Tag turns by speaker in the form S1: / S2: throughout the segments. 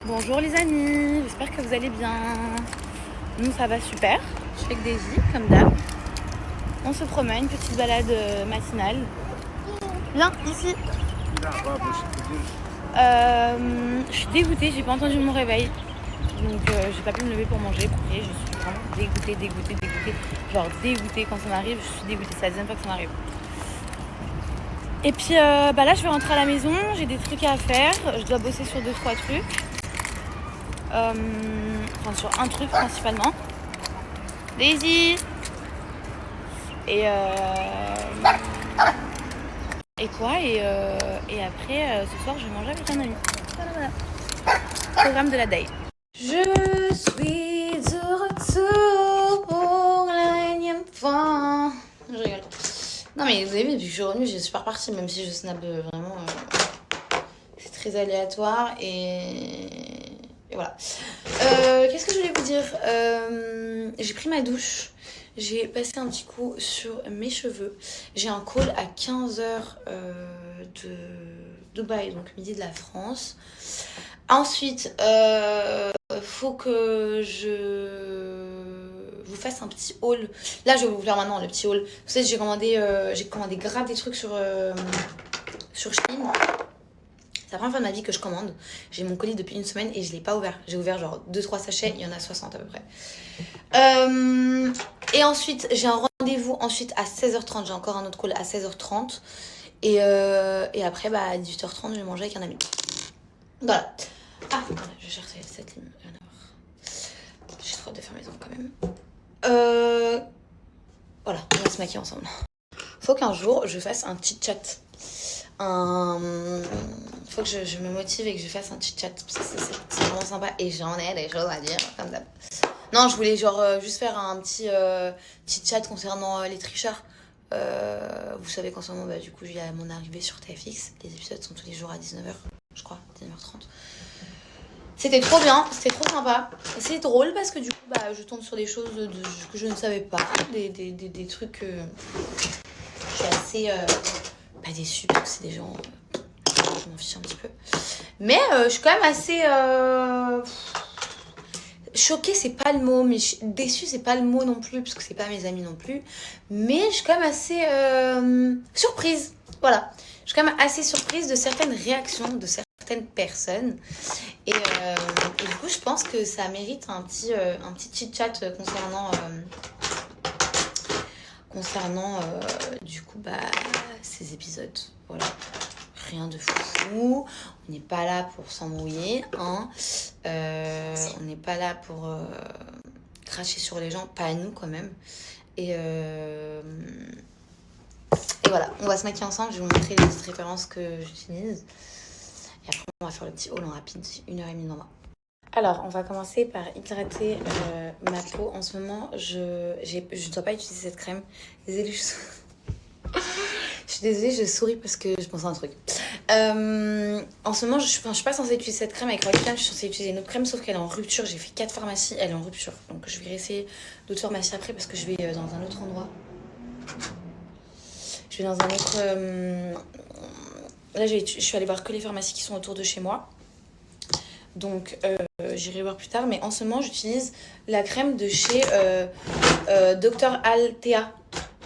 S1: Bonjour les amis, j'espère que vous allez bien. Nous ça va super, je suis avec Daisy comme d'hab. On se promène, une petite balade matinale. Viens ici. Je suis dégoûtée, j'ai pas entendu mon réveil. Donc j'ai pas pu me lever pour manger. Et je suis vraiment dégoûtée. Genre dégoûtée quand ça m'arrive, je suis dégoûtée, c'est la deuxième fois que ça m'arrive. Et puis là je vais rentrer à la maison, j'ai des trucs à faire, je dois bosser sur 2-3 trucs. Enfin sur un truc principalement. Daisy. Et quoi et après ce soir je vais manger avec un ami. Voilà. Programme de la day. Je suis de retour pour la énième fois. Je rigole. Non mais vous avez vu, depuis que je suis revenue, j'ai super partie, même si je snap vraiment. C'est très aléatoire et voilà. Qu'est-ce que je voulais vous dire, j'ai pris ma douche. J'ai passé un petit coup sur mes cheveux. J'ai un call à 15h de Dubaï, donc midi de la France. Ensuite, faut que je vous fasse un petit haul. Là, je vais vous faire maintenant le petit haul. Vous savez, j'ai commandé grave des trucs sur Shein. C'est la première fois de ma vie que je commande. J'ai mon colis depuis une semaine et je l'ai pas ouvert. J'ai ouvert genre 2-3 sachets, il y en a 60 à peu près. Et ensuite, j'ai un rendez-vous ensuite à 16h30. J'ai encore un autre call à 16h30. Et après, à 18h30, je vais manger avec un ami. Voilà. Ah, voilà, je cherche cette ligne. J'ai trop de faire maison quand même. Voilà, on va se maquiller ensemble. Faut qu'un jour, je fasse un chit chat. Faut que je me motive et que je fasse un chit chat. C'est vraiment sympa et j'en ai des choses à dire, comme d'hab. Non, je voulais juste faire un petit chit chat concernant les tricheurs. Vous savez qu'en ce moment, du coup, j'ai mon arrivée sur TFX. Les épisodes sont tous les jours à 19h, je crois, 19h30. C'était trop bien, c'était trop sympa. Et c'est drôle parce que du coup, je tombe sur des choses que je ne savais pas. Des trucs que je suis assez pas déçue parce que c'est des gens. Je m'en fiche un petit peu. Mais je suis quand même assez. Choquée, c'est pas le mot, mais déçue, c'est pas le mot non plus, parce que c'est pas mes amis non plus. Mais je suis quand même assez surprise. Voilà. Je suis quand même assez surprise de certaines réactions de certaines personnes. Et du coup, je pense que ça mérite un petit chit-chat concernant du coup, ces épisodes. Voilà. Rien de fou. On n'est pas là pour s'embrouiller, hein. On n'est pas là pour cracher sur les gens, pas à nous quand même. Et voilà, on va se maquiller ensemble. Je vais vous montrer les petites références que j'utilise. Et après, on va faire le petit haul en rapide, 1h30 dans moi. Alors, on va commencer par hydrater ma peau. En ce moment, je ne dois pas utiliser cette crème. Désolée, je suis désolée, je souris parce que je pense à un truc. En ce moment, je suis pas censée utiliser cette crème avec Roaccutane, je suis censée utiliser une autre crème, sauf qu'elle est en rupture. J'ai fait 4 pharmacies, elle est en rupture. Donc je vais essayer d'autres pharmacies après parce que je vais dans un autre endroit. Je vais dans un autre... Là, je suis allée voir que les pharmacies qui sont autour de chez moi. Donc j'irai voir plus tard. Mais en ce moment, j'utilise la crème de chez Dr Altea.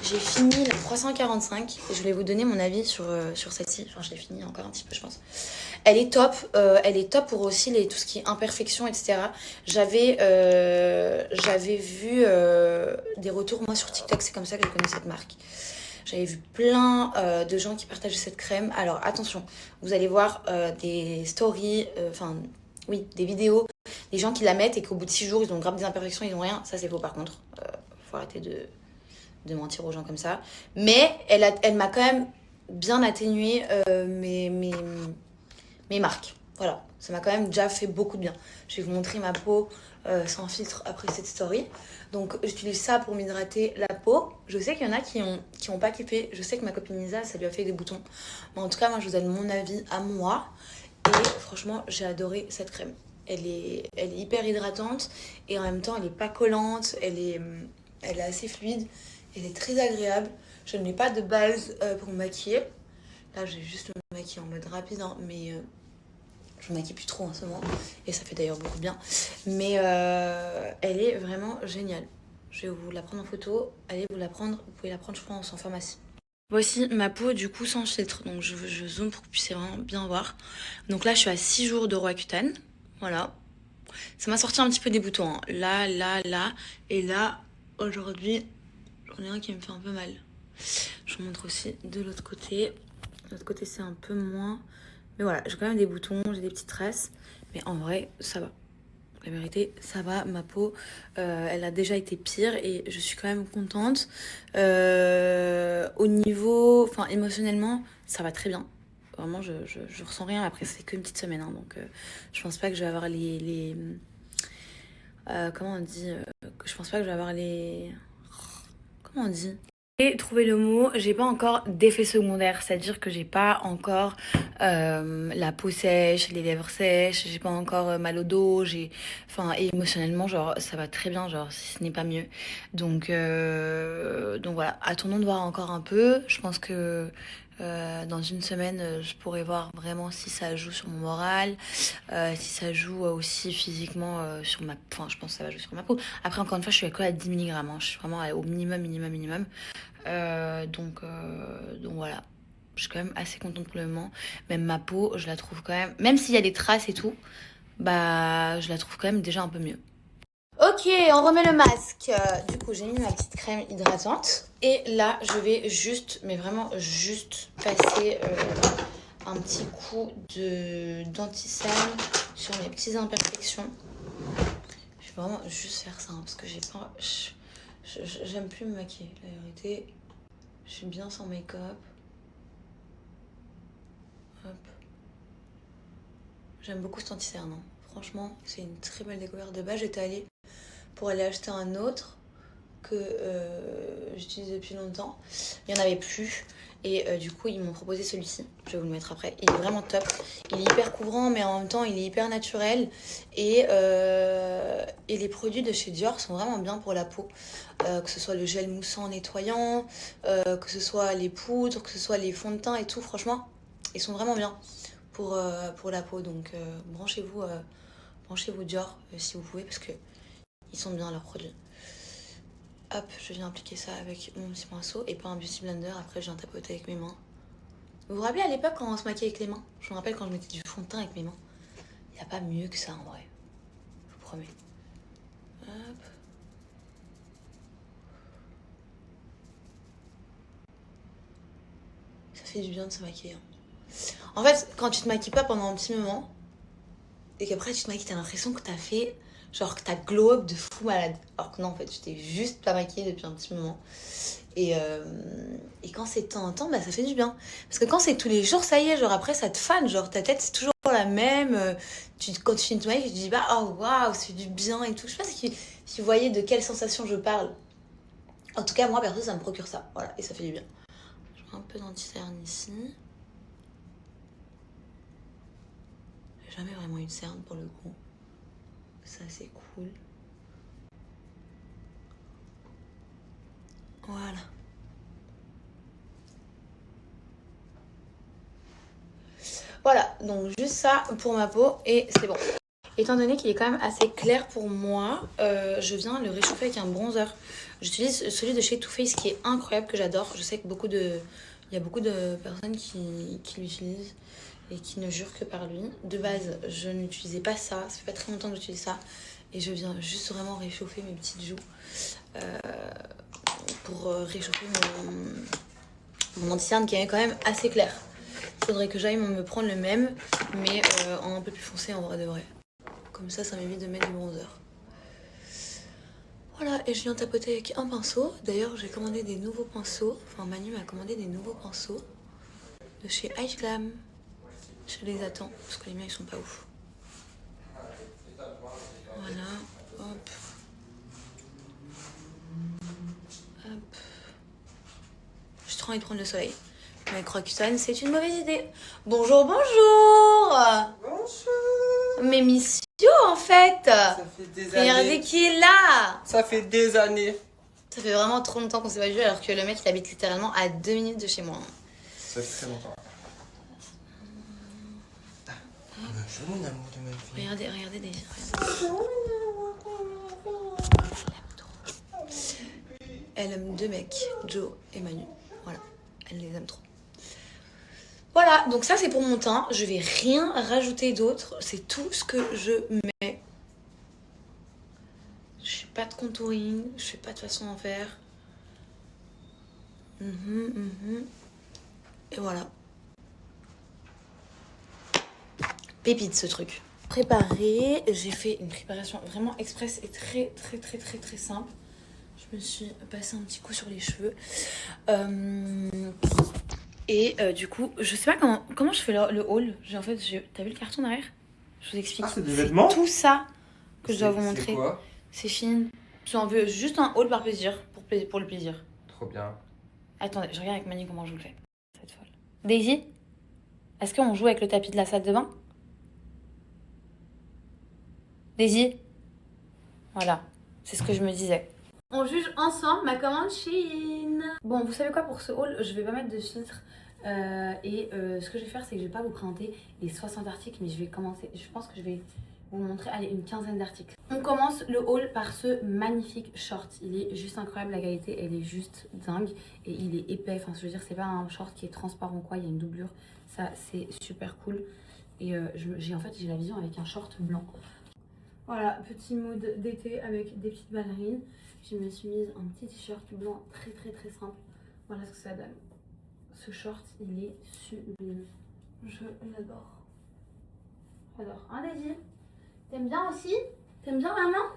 S1: J'ai fini la 345 et je voulais vous donner mon avis sur celle-ci. Enfin, je l'ai fini encore un petit peu, je pense. Elle est top. Elle est top pour aussi tout ce qui est imperfection, etc. J'avais vu des retours, moi, sur TikTok. C'est comme ça que je connais cette marque. J'avais vu plein de gens qui partageaient cette crème. Alors, attention, vous allez voir des stories, des vidéos, des gens qui la mettent et qu'au bout de 6 jours, ils ont grave des imperfections, ils n'ont rien. Ça, c'est faux par contre. Faut arrêter de mentir aux gens comme ça. Mais elle m'a quand même bien atténué mes marques. Voilà, ça m'a quand même déjà fait beaucoup de bien. Je vais vous montrer ma peau sans filtre après cette story. Donc j'utilise ça pour m'hydrater la peau. Je sais qu'il y en a qui ont pas kiffé. Je sais que ma copine Lisa, ça lui a fait des boutons. Mais en tout cas, moi je vous donne mon avis à moi. Et franchement, j'ai adoré cette crème. Elle est hyper hydratante et en même temps elle est pas collante. Elle est assez fluide. Elle est très agréable. Je n'ai pas de base pour me maquiller. Là, je vais juste me maquiller en mode rapide, hein, mais Je me maquille plus trop en ce moment. Et ça fait d'ailleurs beaucoup de bien. Mais elle est vraiment géniale. Je vais vous la prendre en photo. Allez vous la prendre. Vous pouvez la prendre, je pense, en pharmacie. Voici ma peau du coup sans filtre. Donc je zoome pour que vous puissiez vraiment bien voir. Donc là, je suis à 6 jours de Roaccutane. Voilà. Ça m'a sorti un petit peu des boutons. Hein. Là. Et là, aujourd'hui, j'en ai un qui me fait un peu mal. Je vous montre aussi de l'autre côté. De l'autre côté, c'est un peu moins. Mais voilà, j'ai quand même des boutons, j'ai des petites traces. Mais en vrai, ça va. La vérité, ça va. Ma peau, elle a déjà été pire et je suis quand même contente. Au niveau, enfin, émotionnellement, ça va très bien. Vraiment, je ressens rien. Après, c'est qu'une petite semaine. Hein, donc, je pense pas que je vais avoir les comment on dit je pense pas que je vais avoir les... Comment on dit? J'ai trouvé le mot, j'ai pas encore d'effet secondaire, c'est-à-dire que j'ai pas encore la peau sèche, les lèvres sèches, j'ai pas encore mal au dos, enfin, et émotionnellement, genre, ça va très bien, genre, si ce n'est pas mieux. Donc voilà, attendons de voir encore un peu. Je pense que dans une semaine, je pourrai voir vraiment si ça joue sur mon moral, si ça joue aussi physiquement sur ma... Enfin, je pense que ça va jouer sur ma peau. Après, encore une fois, je suis à quoi à 10 mg, hein. Je suis vraiment au minimum. Donc voilà, je suis quand même assez contente pour le moment. Même ma peau, je la trouve quand même, même s'il y a des traces et tout, bah je la trouve quand même déjà un peu mieux. Ok, on remet le masque. Du coup, j'ai mis ma petite crème hydratante. Et là, je vais juste, mais vraiment juste passer un petit coup d'anti-cerne sur mes petites imperfections. Je vais vraiment juste faire ça, hein, parce que j'ai pas... J'aime plus me maquiller, la vérité. Je suis bien sans make-up. Hop. J'aime beaucoup cet anti-cerne. Hein. Franchement, c'est une très belle découverte. De base, j'étais allée pour aller acheter un autre que j'utilise depuis longtemps. Il n'y en avait plus. Et du coup, ils m'ont proposé celui-ci. Je vais vous le mettre après. Il est vraiment top. Il est hyper couvrant, mais en même temps, il est hyper naturel. Et les produits de chez Dior sont vraiment bien pour la peau. Que ce soit le gel moussant nettoyant, que ce soit les poudres, que ce soit les fonds de teint et tout. Franchement, ils sont vraiment bien pour la peau. Donc, branchez-vous Dior si vous pouvez, parce que ils sont bien leurs produits. Hop, je viens appliquer ça avec mon petit pinceau et pas un beauty blender. Après, je viens tapoter avec mes mains. Vous vous rappelez à l'époque quand on se maquillait avec les mains? Je me rappelle quand je mettais du fond de teint avec mes mains. Il n'y a pas mieux que ça en vrai. Je vous promets. Hop. Ça fait du bien de se maquiller. En fait, quand tu te maquilles pas pendant un petit moment et qu'après tu te maquilles, t'as l'impression que t'as fait... Genre que t'as glow up de fou malade. Alors que non, en fait, tu t'es juste pas maquillée depuis un petit moment. Et quand c'est de temps en temps, bah, ça fait du bien. Parce que quand c'est tous les jours, ça y est, genre après, ça te fane. Genre ta tête, c'est toujours la même. Quand tu finis de te maquiller, tu te dis, bah, oh waouh, c'est du bien et tout. Je sais pas si vous voyez de quelle sensation je parle. En tout cas, moi, perso, ça me procure ça. Voilà, et ça fait du bien. Je mets un peu d'anti-cerne ici. J'ai jamais vraiment eu de cerne pour le coup. Ça, c'est cool. Voilà. Voilà, donc juste ça pour ma peau et c'est bon. Étant donné qu'il est quand même assez clair pour moi, je viens le réchauffer avec un bronzer. J'utilise celui de chez Too Faced qui est incroyable, que j'adore. Je sais que il y a beaucoup de personnes qui l'utilisent et qui ne jurent que par lui. De base, je n'utilisais pas ça. Ça fait pas très longtemps que j'utilise ça. Et je viens juste vraiment réchauffer mes petites joues pour réchauffer mon anti-cerne qui est quand même assez clair. Il faudrait que j'aille me prendre le même, mais en un peu plus foncé en vrai de vrai. Comme ça m'évite de mettre du bronzer. Voilà, et je viens tapoter avec un pinceau. D'ailleurs, j'ai commandé des nouveaux pinceaux. Enfin, Manu m'a commandé des nouveaux pinceaux de chez Ice Glam. Je les attends, parce que les miens, ils sont pas ouf. Voilà, hop. Hop. J'ai trop envie de prendre le soleil. Mais Roaccutane, c'est une mauvaise idée. Bonjour.
S2: Bonjour.
S1: Mais Miss Yo, en fait.
S2: Ça fait des années.
S1: Regardez qui est là.
S2: Ça fait des années.
S1: Ça fait vraiment trop longtemps qu'on s'est pas vu, alors que le mec, il habite littéralement à 2 minutes de chez moi.
S2: Ça fait très longtemps. Bonjour mon amour de ma vie.
S1: Regardez des... Elle aime deux mecs, Joe et Manu. Voilà, elle les aime trop. Voilà, donc ça c'est pour mon teint. Je vais rien rajouter d'autre. C'est tout ce que je mets. Je fais pas de contouring, je fais pas de façon d'en faire. Et voilà. Pépite ce truc. Préparé, j'ai fait une préparation vraiment express et très simple. Je me suis passé un petit coup sur les cheveux. Du coup, je sais pas comment je fais le haul. T'as vu le carton derrière? Je vous explique.
S2: Ah, c'est des vêtements?
S1: Tout ça que je dois vous montrer.
S2: C'est quoi?
S1: C'est fine. J'en veux juste un haul par plaisir, pour le plaisir.
S2: Trop bien.
S1: Attendez, je regarde avec Manu comment je le fais. C'est folle. Daisy, est-ce qu'on joue avec le tapis de la salle de bain? Daisy? Voilà, c'est ce que je me disais. On juge ensemble ma commande Shein. Bon, vous savez quoi, pour ce haul, je vais pas mettre de filtre. Ce que je vais faire, c'est que je vais pas vous présenter les 60 articles, mais je vais commencer. Je pense que je vais vous montrer, allez, une quinzaine d'articles. On commence le haul par ce magnifique short. Il est juste incroyable, la qualité, elle est juste dingue. Et il est épais, enfin, je veux dire, c'est pas un short qui est transparent ou quoi, il y a une doublure. Ça, c'est super cool. Et j'ai la vision avec un short blanc. Voilà, petit mood d'été avec des petites ballerines. Je me suis mise un petit t-shirt blanc très simple. Voilà ce que ça donne. Ce short, il est sublime. Je l'adore. J'adore. Hein, Daisy? T'aimes bien aussi? T'aimes bien maman?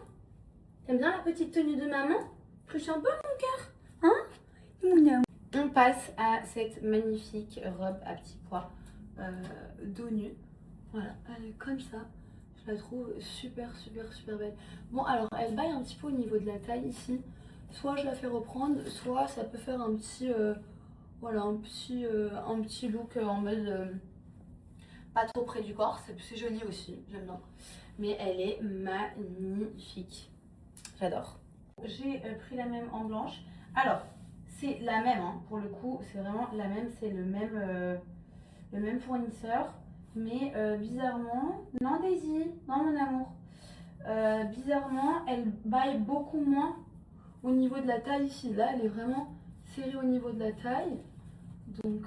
S1: T'aimes bien la petite tenue de maman? Touche un peu mon cœur? Hein? On passe à cette magnifique robe à petits pois dos nu. Voilà, elle est comme ça. Je la trouve super belle. Bon, alors elle baille un petit peu au niveau de la taille ici. Soit je la fais reprendre, soit ça peut faire un petit un petit look en mode pas trop près du corps. C'est joli aussi, j'aime bien. Mais elle est magnifique. J'adore. J'ai pris la même en blanche. Alors, c'est la même, hein, pour le coup, c'est vraiment la même. C'est le même fournisseur. Mais bizarrement, non Daisy, non mon amour, bizarrement elle baille beaucoup moins au niveau de la taille ici. Là elle est vraiment serrée au niveau de la taille. Donc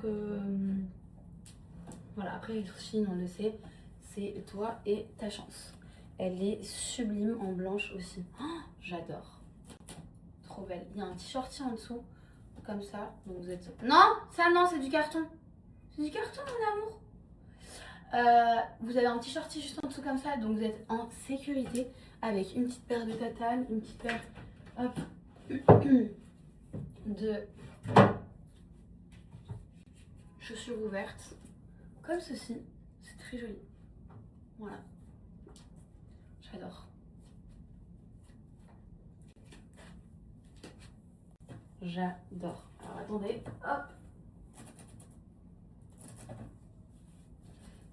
S1: voilà, après les Shein on le sait, c'est toi et ta chance. Elle est sublime en blanche aussi. Oh, j'adore. Trop belle. Il y a un petit shorty en dessous, comme ça. Donc vous êtes... Non, ça non, c'est du carton. C'est du carton mon amour. Vous avez un petit shorty juste en dessous comme ça, donc vous êtes en sécurité avec une petite paire de tatanes, une petite paire de chaussures ouvertes, comme ceci. C'est très joli. Voilà. J'adore. J'adore. Alors attendez, hop.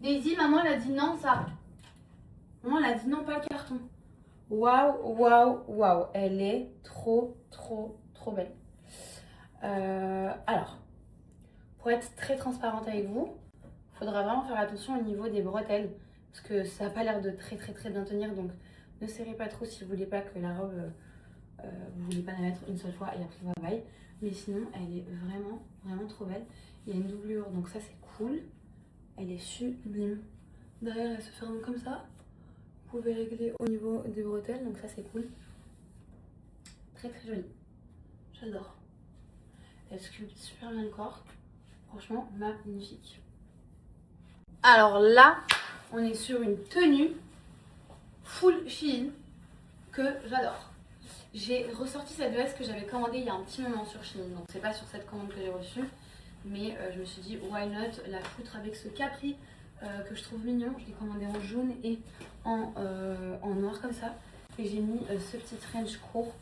S1: Daisy, maman elle a dit non ça. Maman elle a dit non, pas le carton. Waouh. Elle est trop belle. Alors, pour être très transparente avec vous, il faudra vraiment faire attention au niveau des bretelles. Parce que ça n'a pas l'air de très bien tenir. Donc ne serrez pas trop si vous voulez pas que la robe, vous voulez pas la mettre une seule fois et après bye bye. Mais sinon elle est vraiment trop belle. Il y a une doublure, donc ça c'est cool. Elle est sublime. Derrière, elle se ferme comme ça. Vous pouvez régler au niveau des bretelles, donc ça c'est cool. Très joli. J'adore. Elle sculpte super bien le corps. Franchement, magnifique. Alors là, on est sur une tenue full Shein que j'adore. J'ai ressorti cette veste que j'avais commandée il y a un petit moment sur Shein. Donc c'est pas sur cette commande que j'ai reçue. Mais je me suis dit, why not la foutre avec ce capri que je trouve mignon. Je l'ai commandé en jaune et en noir comme ça. Et j'ai mis ce petit trench court.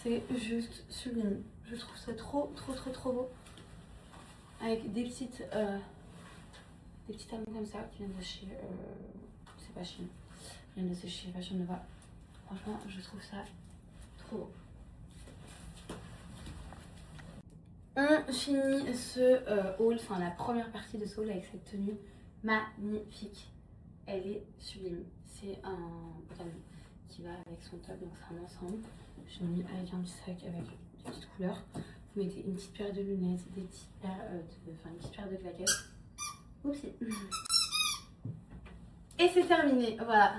S1: C'est juste sublime. Je trouve ça trop beau. Avec des petites talons comme ça qui viennent de chez... c'est pas Shein. Qui viennent de chez Fashion Nova. Franchement, je trouve ça trop beau. On finit ce haul, enfin la première partie de ce haul avec cette tenue magnifique. elle est sublime. C'est un pantalon qui va avec son top, donc c'est un ensemble. J'ai mis avec un petit sac avec des petites couleurs. Vous mettez une petite paire de lunettes, des petites paires une petite paire de claquettes. Oupsie. Et c'est terminé, voilà.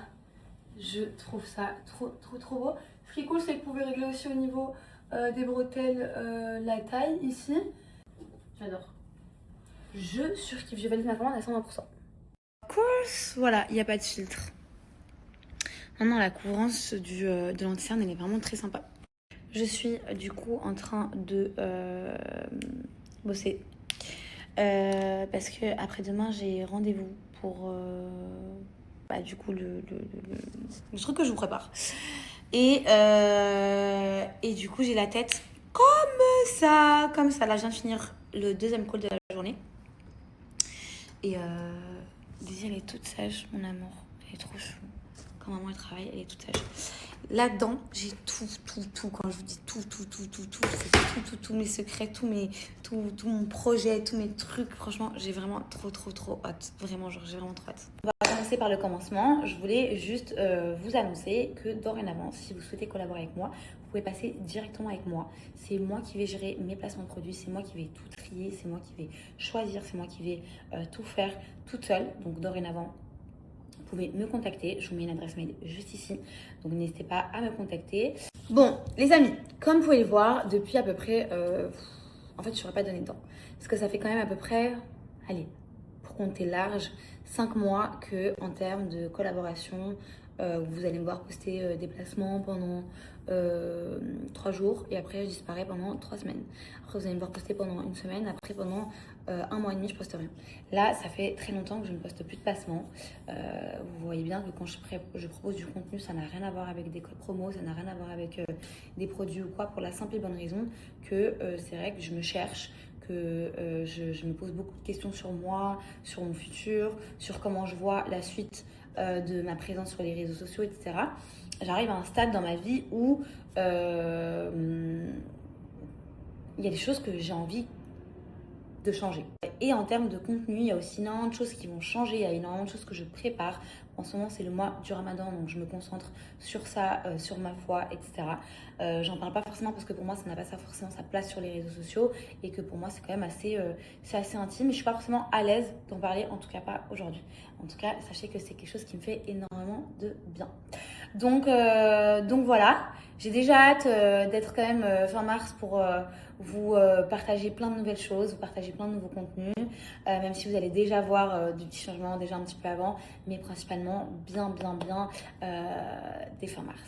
S1: Je trouve ça trop beau. Ce qui est cool, c'est que vous pouvez régler aussi au niveau des bretelles la taille ici. J'adore. Je surkiffe, je valide ma commande à 120%. Of course, voilà, il n'y a pas de filtre. Maintenant, la couvrance de l'anti-cerne, elle est vraiment très sympa. Je suis du coup en train de bosser. Parce que après-demain, j'ai rendez-vous pour du coup le truc que je vous prépare. Et du coup, j'ai la tête comme ça. Là, je viens de finir le deuxième call de la journée. Et Daisy, elle est toute sage, mon amour. Elle est trop chou. Quand maman elle travaille, elle est toute sage. Là-dedans, j'ai tout. Quand je vous dis tout, c'est tous mes secrets, tout mon projet, tous mes trucs. Franchement, j'ai vraiment trop hâte. Vraiment, j'ai vraiment trop hâte. On va commencer par le commencement. Je voulais juste vous annoncer que dorénavant, si vous souhaitez collaborer avec moi, vous pouvez passer directement avec moi. C'est moi qui vais gérer mes placements de produits, c'est moi qui vais tout trier, c'est moi qui vais choisir, c'est moi qui vais tout faire toute seule. Donc dorénavant, vous pouvez me contacter, je vous mets une adresse mail juste ici, donc n'hésitez pas à me contacter. Bon, les amis, comme vous pouvez le voir, depuis à peu près, en fait je ne saurais pas donner de temps, parce que ça fait quand même à peu près, allez, pour compter large, 5 mois que en termes de collaboration, vous allez me voir poster des placements pendant 3 jours et après je disparais pendant 3 semaines. Après vous allez me voir poster pendant 1 semaine, après pendant 1 mois et demi je poste rien. Là ça fait très longtemps que je ne poste plus de placements. Vous voyez bien que quand je propose du contenu, ça n'a rien à voir avec des codes promo, ça n'a rien à voir avec des produits ou quoi, pour la simple et bonne raison que c'est vrai que je me cherche, que je me pose beaucoup de questions sur moi, sur mon futur, sur comment je vois la suite de ma présence sur les réseaux sociaux, etc. J'arrive à un stade dans ma vie où il y a des choses que j'ai envie de changer. Et en termes de contenu, il y a aussi énormément de choses qui vont changer, il y a énormément de choses que je prépare. En ce moment, c'est le mois du Ramadan, donc je me concentre sur ça, sur ma foi, etc. J'en parle pas forcément parce que pour moi, ça n'a pas forcément sa place sur les réseaux sociaux et que pour moi, c'est quand même assez intime. Et je suis pas forcément à l'aise d'en parler, en tout cas pas aujourd'hui. En tout cas, sachez que c'est quelque chose qui me fait énormément de bien. Donc voilà, j'ai déjà hâte d'être quand même fin mars pour vous partager plein de nouvelles choses, vous partager plein de nouveaux contenus, même si vous allez déjà voir du petit changement déjà un petit peu avant, mais principalement bien dès fin mars.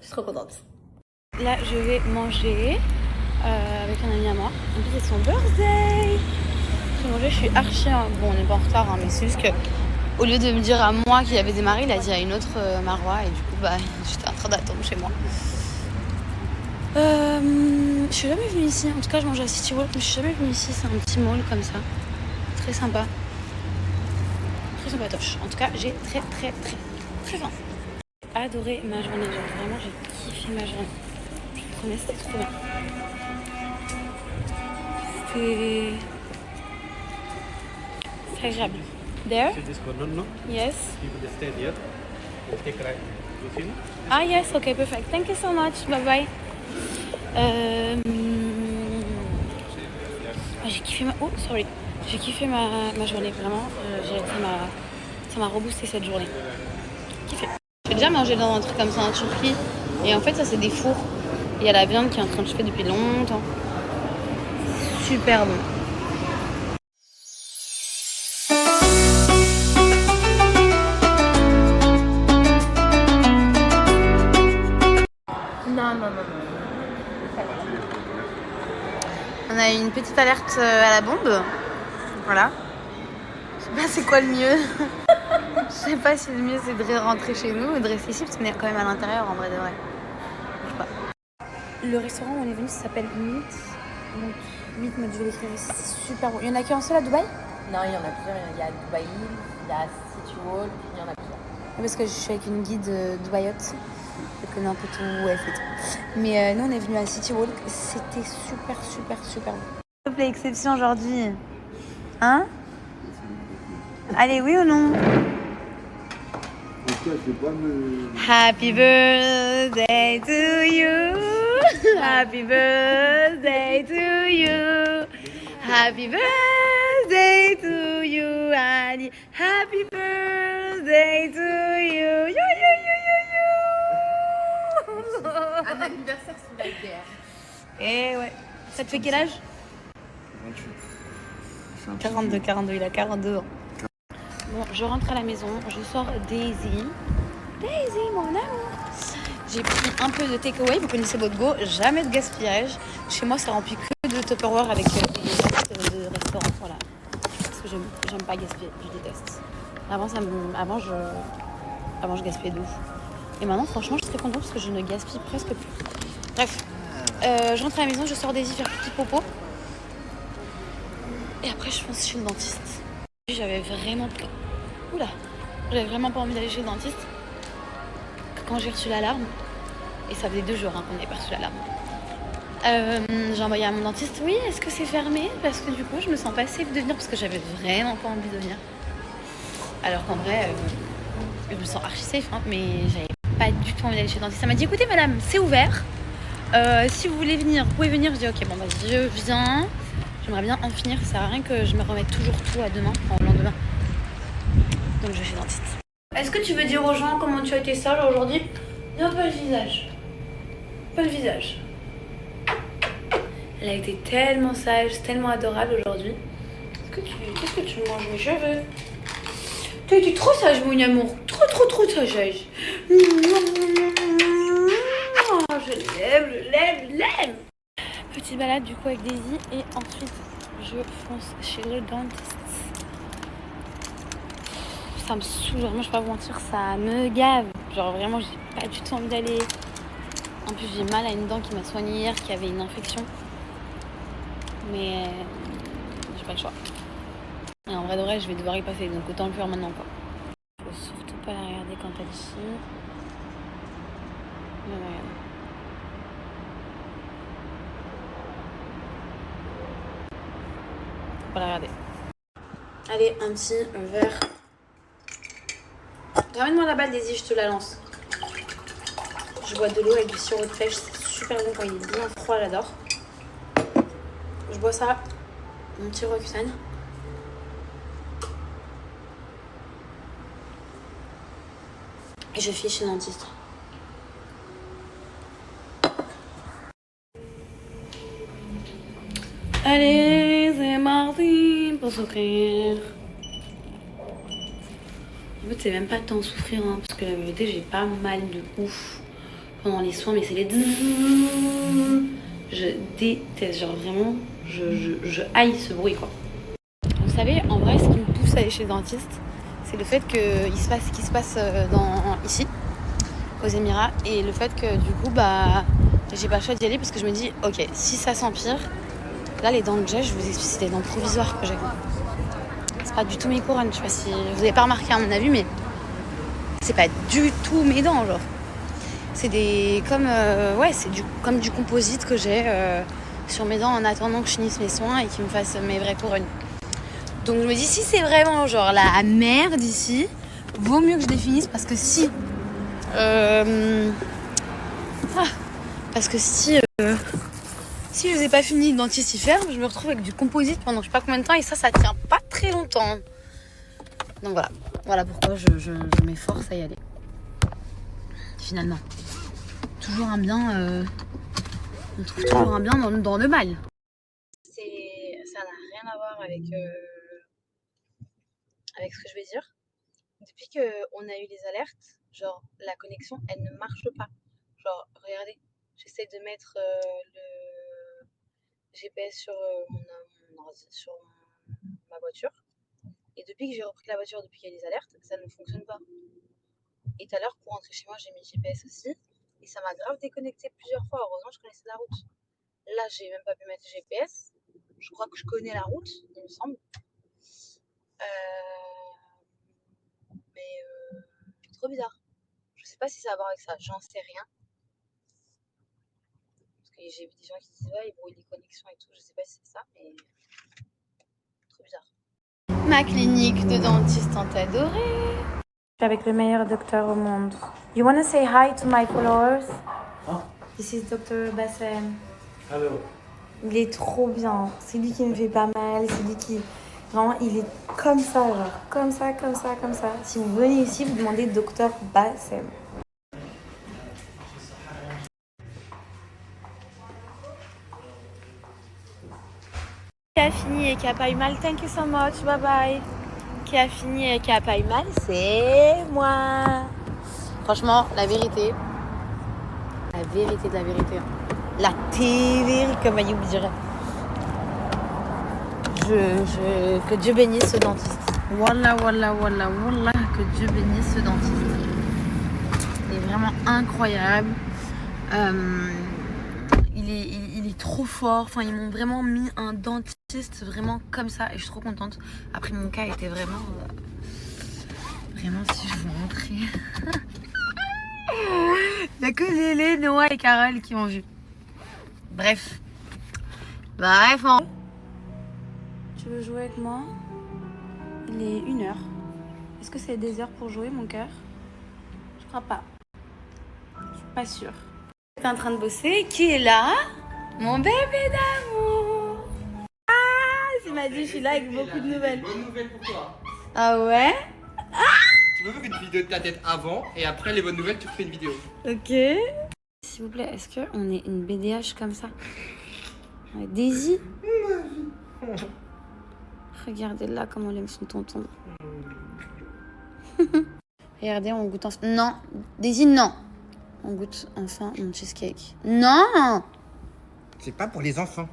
S1: Je suis trop contente. Là, je vais manger avec un ami à moi. En plus, c'est son birthday. Je vais manger, je suis archi... Bon, on n'est pas en retard, mais c'est juste que au lieu de me dire à moi qu'il avait démarré, il a dit à une autre Marois et du coup, j'étais en train d'attendre chez moi. Je suis jamais venue ici, en tout cas je mange à City Walk, mais je suis jamais venue ici, c'est un petit mall comme ça, très sympa, très sympatoche. En tout cas j'ai très faim. J'ai adoré ma journée, vraiment j'ai kiffé ma journée, je vous promets c'était trop bien. C'était agréable. There?
S3: See this corner, no?
S1: Yes.
S3: You will stay there. Take right. You see?
S1: Ah yes, okay, perfect. Thank you so much. Bye bye. J'ai kiffé J'ai kiffé ma journée, vraiment. Ça m'a reboosté cette journée. Kiffé. J'ai déjà mangé dans un truc comme ça en Turquie. Et en fait, ça, c'est des fours. Il y a la viande qui est en train de chauffer depuis longtemps. Super bon. Non. On a une petite alerte à la bombe. Voilà. Je sais pas c'est quoi le mieux. Je sais pas si le mieux c'est de rentrer chez nous ou de rester ici parce qu'on est quand même à l'intérieur en vrai de vrai. Je sais pas. Le restaurant où on est venu ça s'appelle Meet. Donc Meet, moi je vais l'écrire ici, c'est super bon. Il y en a qu'un seul à Dubaï?
S4: Non, il y en a plusieurs. Il y a Dubaï, il y a City Walk, il y en a plusieurs.
S1: Parce que je suis avec une guide dubaïote. Je connais un peu tout où elle fait tout. Mais nous on est venu à City Walk. C'était super bon. S'il te plaît, exception aujourd'hui. Hein? Allez, oui ou non? Happy birthday to you. Happy birthday to you. Happy birthday to you, Ali. Happy birthday to you. Yo, yo, yo, yo, yo.
S4: Un anniversaire sous la guerre.
S1: Et ouais. Ça te fait quel âge? 42, il a 42 ans. Bon, je rentre à la maison, je sors Daisy. Daisy, mon amour. J'ai pris un peu de takeaway, vous connaissez votre go, jamais de gaspillage. Chez moi, ça remplit que de Tupperware avec des restes de restaurant, voilà. Parce que j'aime pas gaspiller, je déteste. Avant, je gaspillais de ouf. Et maintenant, franchement, je suis très contente parce que je ne gaspille presque plus. Bref, je rentre à la maison, je sors Daisy faire petit popo. Et après, je fonce chez le dentiste. J'avais vraiment pas envie d'aller chez le dentiste quand j'ai reçu l'alarme. Et ça faisait 2 jours qu'on n'avait pas reçu l'alarme. J'ai envoyé à mon dentiste, oui, est-ce que c'est fermé? Parce que du coup, je me sens pas safe de venir parce que j'avais vraiment pas envie de venir. Alors qu'en vrai, je me sens archi safe, hein, mais j'avais pas du tout envie d'aller chez le dentiste. Ça m'a dit, écoutez madame, c'est ouvert. Si vous voulez venir, vous pouvez venir. Je dis, ok, bon, bah, je viens. J'aimerais bien en finir, ça sert à rien que je me remette toujours tout à demain, au lendemain. Donc je vais chez le dentiste. Est-ce que tu veux dire aux gens comment tu as été sage aujourd'hui? Non, pas le visage. Pas le visage. Elle a été tellement sage, tellement adorable aujourd'hui. Qu'est-ce que tu manges mes cheveux? Tu as été trop sage, mon amour. Trop sage. Oh, je l'aime. Petite balade du coup avec Daisy et ensuite je fonce chez le dentiste. Ça me saoule, vraiment je vais pas vous mentir, ça me gave. Genre vraiment j'ai pas du tout envie d'aller. En plus j'ai mal à une dent qui m'a soignée hier, qui avait une infection. Mais j'ai pas le choix. Et en vrai de vrai je vais devoir y passer, donc autant le faire maintenant quoi. Faut surtout pas la regarder quand elle est ici. Regarde. Faut pas la regarder. Allez, un petit verre. Ramène-moi la balle, Daisy, je te la lance. Je bois de l'eau avec du sirop de pêche, c'est super bon quand il est bien froid, j'adore. Je bois ça, mon petit Roxane. Et je file chez le dentiste. Allez, c'est parti pour souffrir. En fait, c'est même pas tant souffrir, hein, parce que la vérité, j'ai pas mal de ouf pendant les soins, mais c'est les je déteste, genre vraiment, je haïs ce bruit, quoi. Vous savez, en vrai, ce qui me pousse à aller chez le dentiste, c'est le fait qu'il se passe ce qui se passe ici, aux Émirats, et le fait que du coup, bah, j'ai pas le choix d'y aller parce que je me dis, ok, si ça s'empire, là, les dents que j'ai, je vous explique, c'est des dents provisoires que j'ai. C'est pas du tout mes couronnes, je sais pas si vous avez pas remarqué à mon avis, mais c'est pas du tout mes dents, genre. C'est des comme du composite que j'ai sur mes dents en attendant que je finisse mes soins et qu'ils me fassent mes vraies couronnes. Donc je me dis, si c'est vraiment genre la merde ici, vaut mieux que je les finisse parce que si si je les ai pas finis, le dentiste y ferme, je me retrouve avec du composite pendant je sais pas combien de temps et ça tient pas très longtemps. Donc voilà pourquoi je m'efforce à y aller. Finalement, toujours un bien, on trouve toujours un bien dans le mal. Ça n'a rien à voir avec ce que je vais dire. Depuis qu'on a eu les alertes, genre la connexion, elle ne marche pas. Genre, regardez, j'essaie de mettre le GPS sur ma voiture. Et depuis que j'ai repris la voiture, depuis qu'il y a les alertes, ça ne fonctionne pas. Et tout à l'heure, pour rentrer chez moi, j'ai mis GPS aussi. Et ça m'a grave déconnecté plusieurs fois. Heureusement, je connaissais la route. Là, j'ai même pas pu mettre GPS. Je crois que je connais la route, il me semble. Mais trop bizarre. Je sais pas si ça a à voir avec ça, j'en sais rien. Parce que j'ai vu des gens qui disent ouais, ils brouillent les connexions et tout. Je sais pas si c'est ça, mais trop bizarre. Ma clinique de dentiste. dentiste en adoré. Je suis avec le meilleur docteur au monde. You wanna say hi to my followers?
S3: Huh?
S1: This is Dr. Bassem.
S3: Hello.
S1: Il est trop bien. C'est lui qui me fait pas mal. C'est lui qui... Vraiment, il est comme ça, genre. Comme ça, comme ça, comme ça. Si vous venez ici, vous demandez Dr. Bassem. Qui a fini et qui a pas eu mal, thank you so much, bye bye. Qui a fini et qui a pas eu mal, c'est moi. Franchement, la vérité de la vérité, la TV comme Ayoub dirait. Que Dieu bénisse ce dentiste. Wallah, wallah, wallah, wallah, que Dieu bénisse ce dentiste. Il est vraiment incroyable. Il est trop fort. Enfin, ils m'ont vraiment mis un dentiste vraiment comme ça et je suis trop contente. Après, mon cas était vraiment, si je vous montrer. Il n'y a que Lélé, Noah et Carole qui ont vu. Bref. Hein. Tu veux jouer avec moi? Il est 1h. Est-ce que c'est des heures pour jouer, mon cœur? Je crois pas. Je suis pas sûre. T'es en train de bosser. Qui est là? Mon bébé d'amour. Ah, c'est m'a dit, je suis là avec beaucoup de nouvelles.
S2: Bonne nouvelle pour toi.
S1: Ah ouais?
S2: Tu peux faire une vidéo de ta tête avant et après les bonnes nouvelles, tu refais une vidéo.
S1: Ok. S'il vous plaît, est-ce qu'on est une BDH comme ça? Ouais, Daisy? Regardez là comment elle aime son tonton. Regardez, on goûte enfin... Non, Daisy, non. On goûte enfin mon cheesecake. Non!
S2: C'est pas pour les enfants.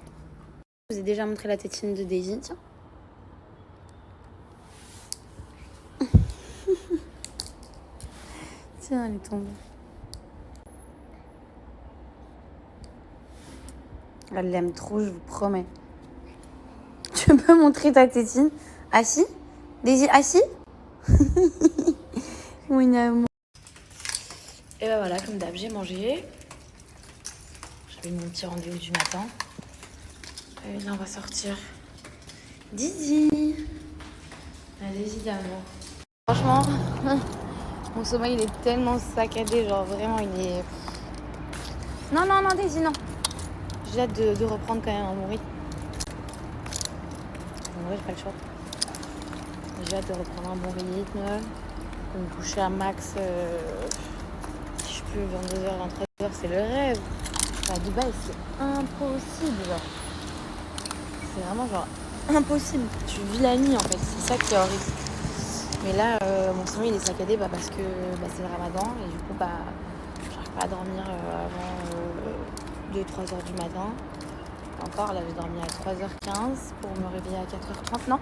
S1: Je vous ai déjà montré la tétine de Daisy, tiens. Tiens, elle est tombée. Elle l'aime trop, je vous promets. Tu peux montrer ta tétine? Assis? Daisy, assis? Mon amour. Et ben voilà, comme d'hab, j'ai mangé. J'avais mon petit rendez-vous du matin. Et là, on va sortir. Didi. La Daisy d'amour. Franchement, mon sommeil, il est tellement saccadé. Genre, vraiment, il est... Non, Daisy, non. J'ai hâte de reprendre quand même un bon rythme. En vrai, j'ai pas le choix. J'ai hâte de reprendre un bon rythme. De me coucher à max... si je peux, 22h, 23h, c'est le rêve. À Dubaï, c'est impossible, genre. C'est vraiment, genre, impossible. Tu vis la nuit, en fait. C'est ça qui est horrible. Mais là, mon sommeil, il est saccadé parce que c'est le ramadan. Et du coup, j'arrive pas à dormir avant 2-3h du matin. Encore, là, j'ai dormi à 3h15 pour me réveiller à 4h30. Non,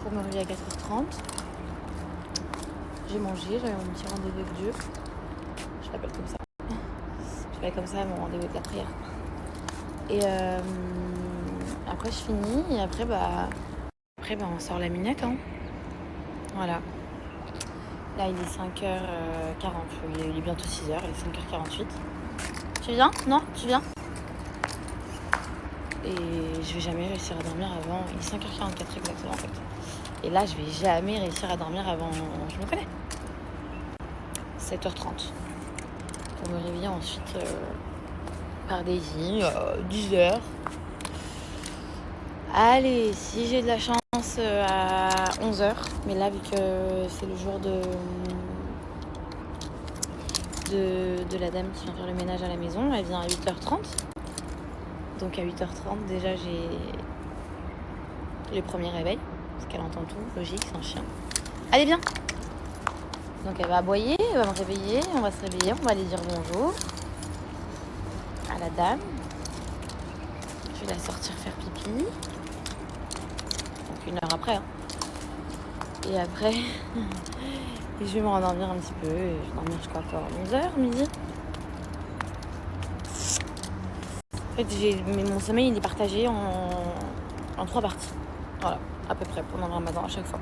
S1: pour me réveiller à 4h30. J'ai mangé, j'avais mon petit rendez-vous avec Dieu. Je l'appelle comme ça. Je l'appelle comme ça, mon rendez-vous avec la prière. Et après, je finis. Et après, on sort la minette. Hein. Voilà. Là, il est 5h40. Il est bientôt 6h. Il est 5h48. Tu viens? Non? Tu viens? Et je vais jamais réussir à dormir avant... Il est 5h44 exactement, en fait. Et là, je vais jamais réussir à dormir avant... Je me connais. 7h30. Pour me réveiller ensuite par Daisy, 10h. Allez, si j'ai de la chance, à 11h. Mais là, vu que c'est le jour de la dame qui vient faire le ménage à la maison, elle vient à 8h30. Donc à 8h30, déjà, j'ai les premiers réveils. Parce qu'elle entend tout, logique, c'est un chien. Allez, viens! Donc elle va aboyer, elle va me réveiller, on va se réveiller, on va aller dire bonjour à la dame. Je vais la sortir faire pipi. Donc 1h après. Hein. Et après, je vais me rendormir un petit peu. Et je vais dormir jusqu'à 11h, midi. En fait, mais mon sommeil il est partagé en 3 parties. Voilà, à peu près, pendant le ramadan, à chaque fois.